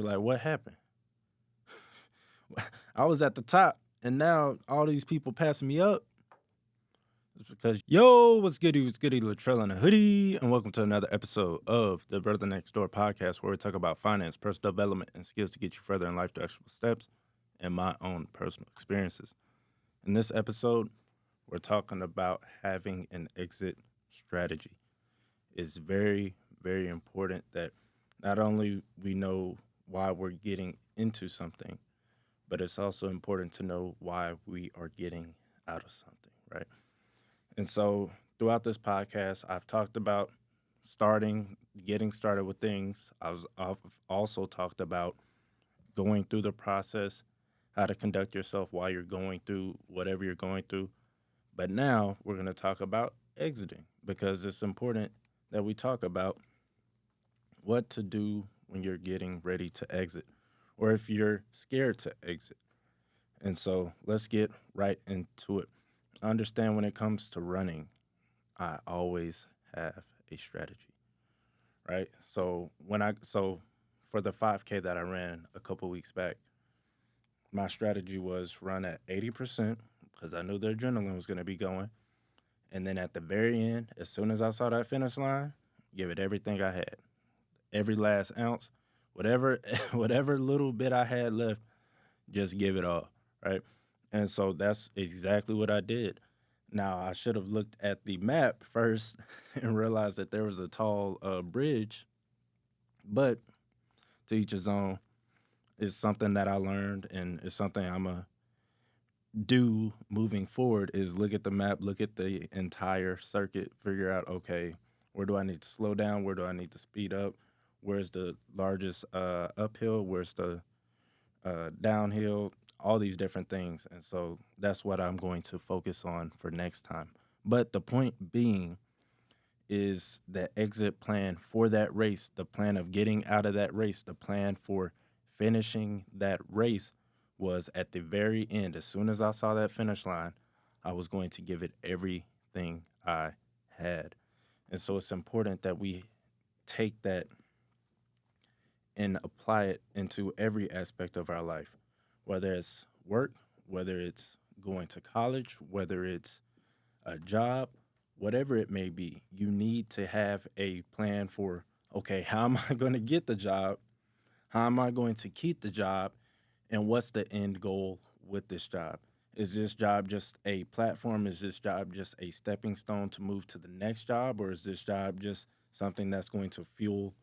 Be like, what happened? I was at the top, and now all these people passing me up. It's because, yo, what's goody, Latrell in a hoodie, and welcome to another episode of the Brother Next Door podcast, where we talk about finance, personal development, and skills to get you further in life to actual steps and my own personal experiences. In this episode, we're talking about having an exit strategy. It's very, very important that not only we know why we're getting into something, but it's also important to know why we are getting out of something, right? And so throughout this podcast, I've talked about getting started with things. I've also talked about going through the process, how to conduct yourself while you're going through whatever you're going through. But now we're going to talk about exiting because it's important that we talk about what to do when you're getting ready to exit or if you're scared to exit. And so let's get right into it. Understand when it comes to running, I always have a strategy, right? So for the 5K that I ran a couple weeks back, my strategy was run at 80% because I knew the adrenaline was going to be going. And then at the very end, as soon as I saw that finish line, give it everything I had. Every last ounce, whatever whatever little bit I had left, just give it all, right? And so that's exactly what I did. Now, I should have looked at the map first and realized that there was a tall bridge, but to each his own. It's something that I learned, and it's something I'm going to do moving forward is look at the map, look at the entire circuit, figure out, okay, where do I need to slow down? Where do I need to speed up? Where's the largest uphill? Where's the downhill? All these different things. And so that's what I'm going to focus on for next time. But the point being is the exit plan for that race, the plan of getting out of that race, the plan for finishing that race was at the very end. As soon as I saw that finish line, I was going to give it everything I had. And so it's important that we take that and apply it into every aspect of our life, whether it's work, whether it's going to college, whether it's a job, whatever it may be. You need to have a plan for, okay, how am I going to get the job? How am I going to keep the job? And what's the end goal with this job? Is this job just a platform? Is this job just a stepping stone to move to the next job? Or is this job just something that's going to fuel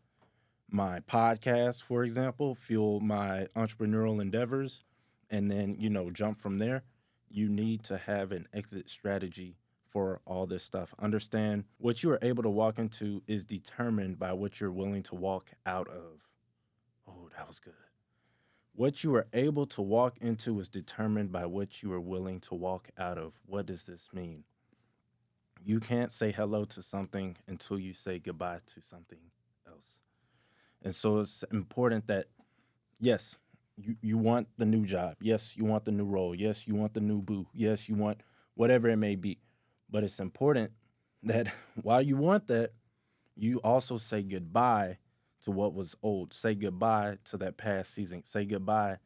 my podcast, for example, fuel my entrepreneurial endeavors, and then, jump from there? You need to have an exit strategy for all this stuff. Understand what you are able to walk into is determined by what you're willing to walk out of. Oh, that was good. What you are able to walk into is determined by what you are willing to walk out of. What does this mean? You can't say hello to something until you say goodbye to something else. And so it's important that, yes, you want the new job. Yes, you want the new role. Yes, you want the new boo. Yes, you want whatever it may be. But it's important that while you want that, you also say goodbye to what was old. Say goodbye to that past season. Say goodbye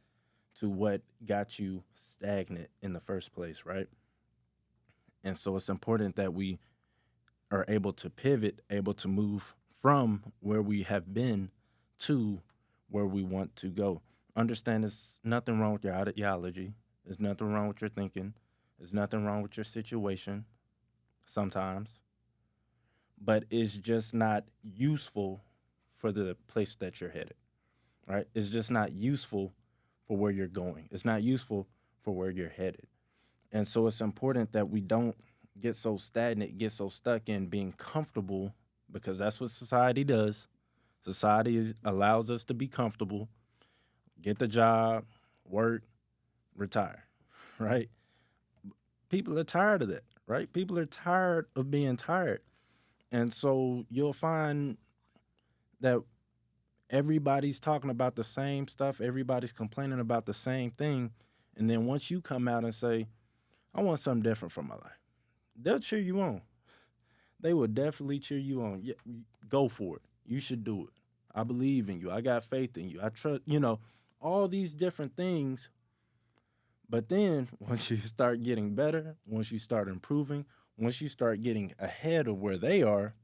to what got you stagnant in the first place, right? And so it's important that we are able to pivot, able to move from where we have been to where we want to go. Understand there's nothing wrong with your ideology. There's nothing wrong with your thinking. There's nothing wrong with your situation sometimes. But it's just not useful for the place that you're headed, right? It's just not useful for where you're going. It's not useful for where you're headed. And so it's important that we don't get so stagnant, get so stuck in being comfortable, because that's what society does. Society allows us to be comfortable, get the job, work, retire, right? People are tired of that, right? People are tired of being tired. And so you'll find that everybody's talking about the same stuff, everybody's complaining about the same thing. And then once you come out and say, I want something different from my life, they'll cheer you on. They will definitely cheer you on. Yeah, go for it. You should do it. I believe in you. I got faith in you. I trust, all these different things. But then once you start getting better, once you start improving, once you start getting ahead of where they are,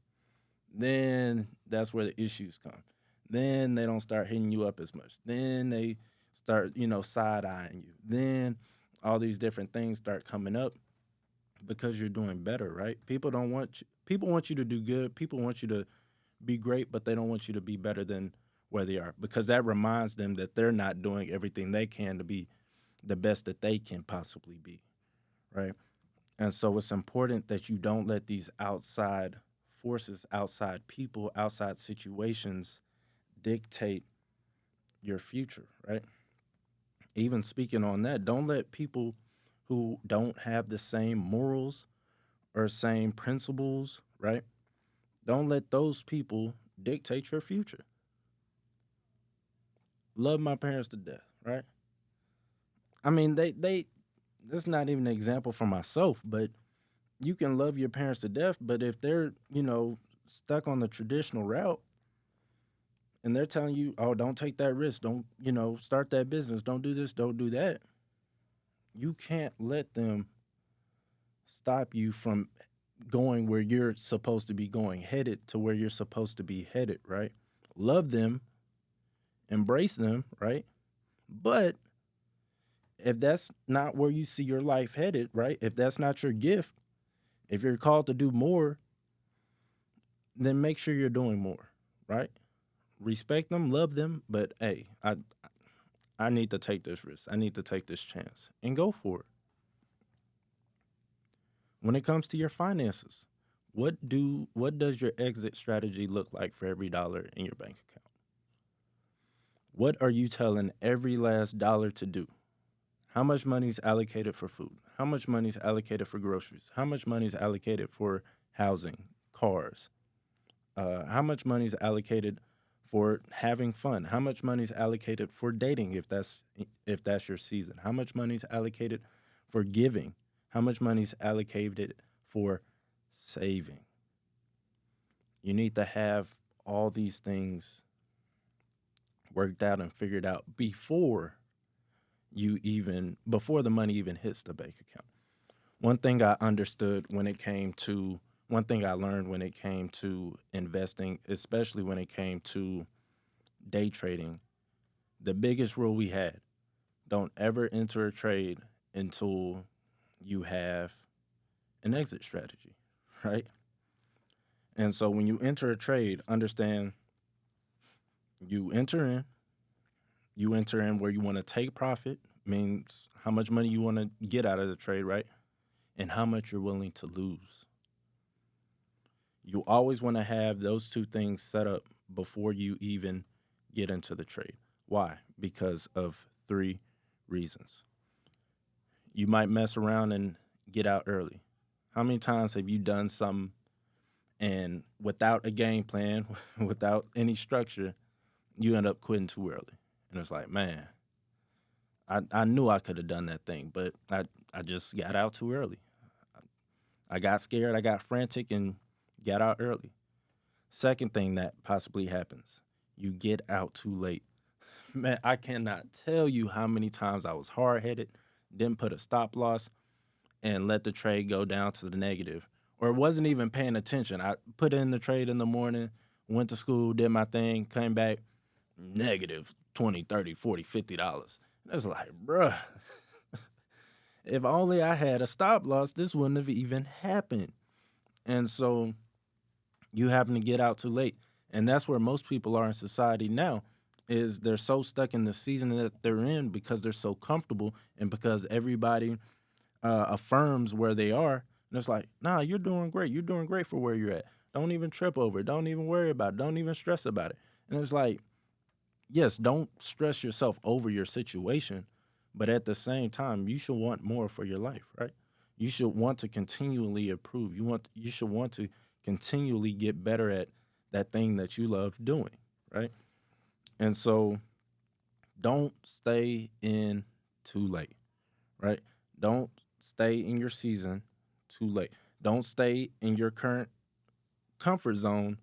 then that's where the issues come. Then they don't start hitting you up as much. Then they start, side eyeing you. Then all these different things start coming up because you're doing better, right? People want you to do good. People want you to be great, but they don't want you to be better than where they are because that reminds them that they're not doing everything they can to be the best that they can possibly be, right? And so it's important that you don't let these outside forces, outside people, outside situations dictate your future, right? Even speaking on that, don't let people who don't have the same morals or same principles, right? Don't let those people dictate your future. Love my parents to death, right? I mean, they that's not even an example for myself, but you can love your parents to death, but if they're, stuck on the traditional route and they're telling you, "Oh, don't take that risk. Don't, start that business. Don't do this, don't do that." You can't let them stop you from going where you're supposed to be going, headed to where you're supposed to be headed, right? Love them, embrace them, right? But if that's not where you see your life headed, right? If that's not your gift, if you're called to do more, then make sure you're doing more, right? Respect them, love them, but hey, I need to take this risk. I need to take this chance and go for it. When it comes to your finances, what does your exit strategy look like for every dollar in your bank account? What are you telling every last dollar to do? How much money is allocated for food? How much money is allocated for groceries? How much money is allocated for housing, cars? How much money is allocated for having fun? How much money is allocated for dating if that's your season? How much money is allocated for giving? How much money is allocated for saving? You need to have all these things worked out and figured out before the money even hits the bank account. One thing I understood when it came to one thing I learned when it came to investing, especially when it came to day trading, the biggest rule we had, don't ever enter a trade until you have an exit strategy, right? And so when you enter a trade, understand you enter in, you enter in where you want to take profit, means how much money you want to get out of the trade, right? And how much you're willing to lose. You always want to have those two things set up before you even get into the trade. Why? Because of three reasons. You might mess around and get out early. How many times have you done something and without a game plan, without any structure, you end up quitting too early? And it's like, man, I knew I could have done that thing, but I just got out too early. I got scared, I got frantic, and got out early. Second thing that possibly happens, you get out too late. Man, I cannot tell you how many times I was hard headed, didn't put a stop loss, and let the trade go down to the negative, or wasn't even paying attention. I put in the trade in the morning, went to school, did my thing, came back, negative 20, 30, 40, $50. It's like, bruh, if only I had a stop loss, this wouldn't have even happened. And so you happen to get out too late. And that's where most people are in society now is they're so stuck in the season that they're in because they're so comfortable and because everybody affirms where they are. And it's like, nah, you're doing great. You're doing great for where you're at. Don't even trip over it. Don't even worry about it. Don't even stress about it. And it's like, yes, don't stress yourself over your situation, but at the same time, you should want more for your life, right? You should want to continually improve. You should want to continually get better at that thing that you love doing, right? And so don't stay in too late, right? Don't stay in your season too late. Don't stay in your current comfort zone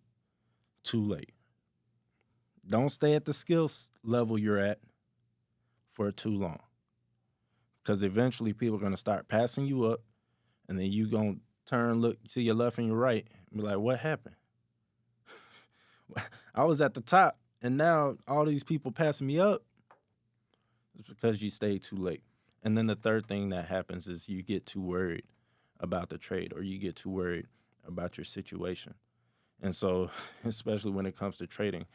too late. Don't stay at the skills level you're at for too long. Because eventually people are going to start passing you up, and then you going to turn, look to your left and your right, and be like, what happened? I was at the top, and now all these people passing me up. It's because you stayed too late. And then the third thing that happens is you get too worried about the trade, or you get too worried about your situation. And so, especially when it comes to trading,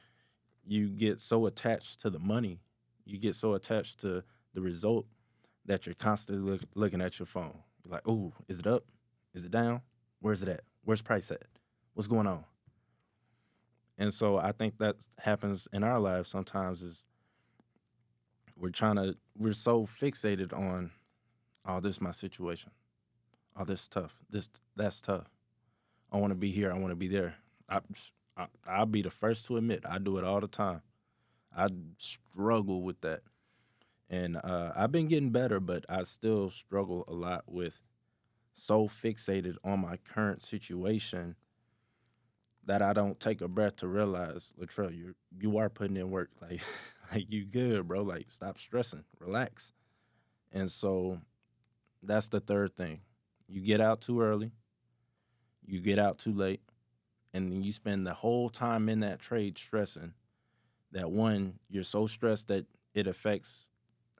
you get so attached to the money, you get so attached to the result that you're constantly looking at your phone. You're like, oh, is it up? Is it down? Where's it at? Where's price at? What's going on? And so I think that happens in our lives sometimes is we're so fixated on, oh, this is my situation. Oh, this is tough. That's tough. I want to be here. I want to be there. I'll be the first to admit I do it all the time. I struggle with that. And I've been getting better, but I still struggle a lot with so fixated on my current situation that I don't take a breath to realize, Latrell, you are putting in work. Like, like you good, bro. Like, stop stressing, relax. And so that's the third thing. You get out too early, you get out too late, and then you spend the whole time in that trade stressing. That one, you're so stressed that it affects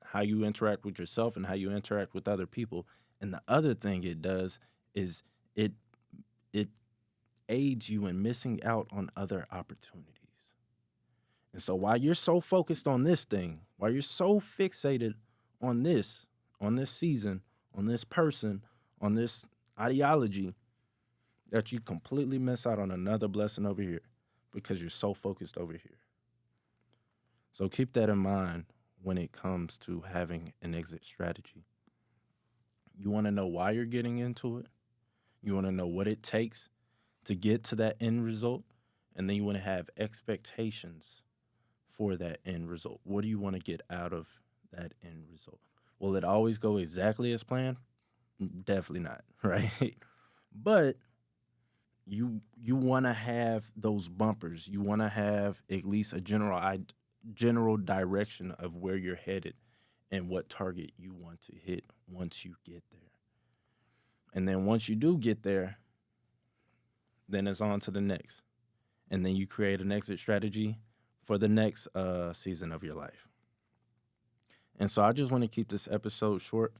how you interact with yourself and how you interact with other people. And the other thing it does is it aids you in missing out on other opportunities. And so while you're so focused on this thing, while you're so fixated on this season, on this person, on this ideology, that you completely miss out on another blessing over here because you're so focused over here. So keep that in mind when it comes to having an exit strategy. You want to know why you're getting into it. You want to know what it takes to get to that end result. And then you want to have expectations for that end result. What do you want to get out of that end result? Will it always go exactly as planned? Definitely not, right? But you want to have those bumpers. You want to have at least a general direction of where you're headed and what target you want to hit once you get there. And then once you do get there, then it's on to the next. And then you create an exit strategy for the next season of your life. And so I just want to keep this episode short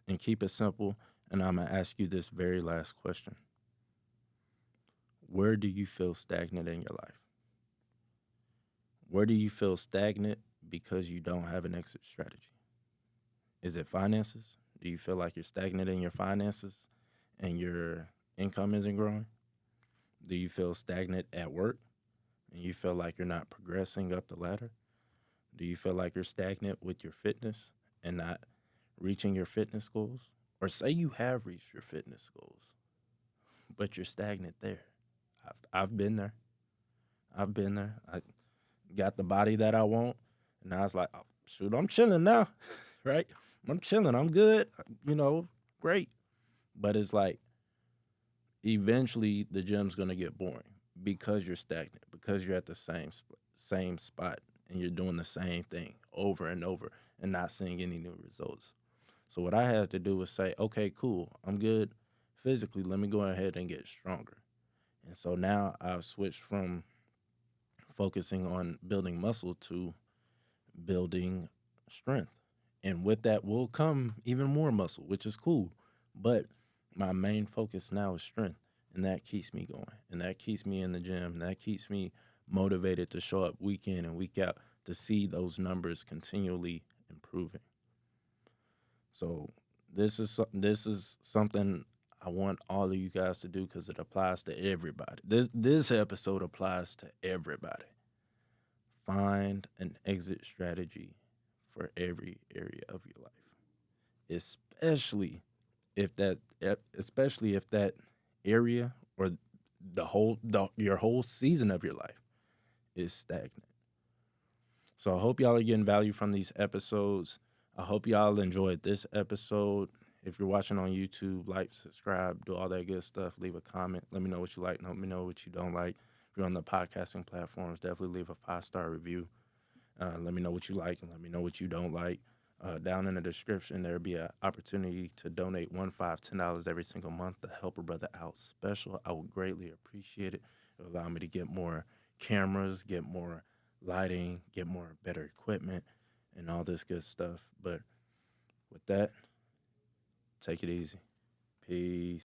and keep it simple. And I'm going to ask you this very last question. Where do you feel stagnant in your life? Where do you feel stagnant because you don't have an exit strategy? Is it finances? Do you feel like you're stagnant in your finances and your income isn't growing? Do you feel stagnant at work and you feel like you're not progressing up the ladder? Do you feel like you're stagnant with your fitness and not reaching your fitness goals? Or say you have reached your fitness goals, but you're stagnant there. I've been there. I've been there. I got the body that I want, and I was like, oh, shoot, I'm chilling now, right? I'm chilling. I'm good. Great. But it's like eventually the gym's gonna get boring because you're stagnant, because you're at the same spot and you're doing the same thing over and over and not seeing any new results. So what I had to do was say, okay, cool, I'm good physically. Let me go ahead and get stronger. And so now I've switched from focusing on building muscle to building strength. And with that will come even more muscle, which is cool. But my main focus now is strength. And that keeps me going. And that keeps me in the gym. And that keeps me motivated to show up week in and week out to see those numbers continually improving. So this is something I want all of you guys to do because it applies to everybody. This episode applies to everybody. Find an exit strategy for every area of your life, especially if that area or your whole season of your life is stagnant. So I hope y'all are getting value from these episodes. I hope y'all enjoyed this episode. If you're watching on YouTube, like, subscribe, do all that good stuff. Leave a comment. Let me know what you like. Let me know what you don't like. If you're on the podcasting platforms, definitely leave a 5-star review. Let me know what you like and let me know what you don't like. Down in the description, there'll be an opportunity to donate $1, $5, $10 every single month to help a brother out special. I would greatly appreciate it. It'll allow me to get more cameras, get more lighting, get more better equipment, and all this good stuff. But with that, take it easy. Peace.